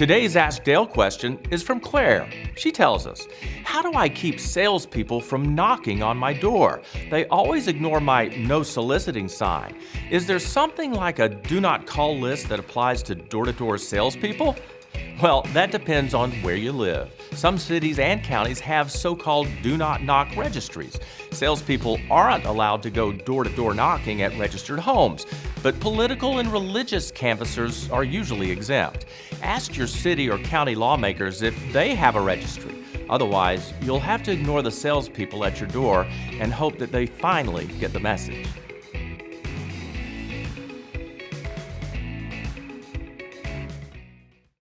Today's Ask Dale question is from Claire. She tells us, how do I keep salespeople from knocking on my door? They always ignore my no soliciting sign. Is there something like a do not call list that applies to door-to-door salespeople? Well, that depends on where you live. Some cities and counties have so-called do not knock registries. Salespeople aren't allowed to go door-to-door knocking at registered homes, but political and religious canvassers are usually exempt. Ask your city or county lawmakers if they have a registry. Otherwise, you'll have to ignore the salespeople at your door and hope that they finally get the message.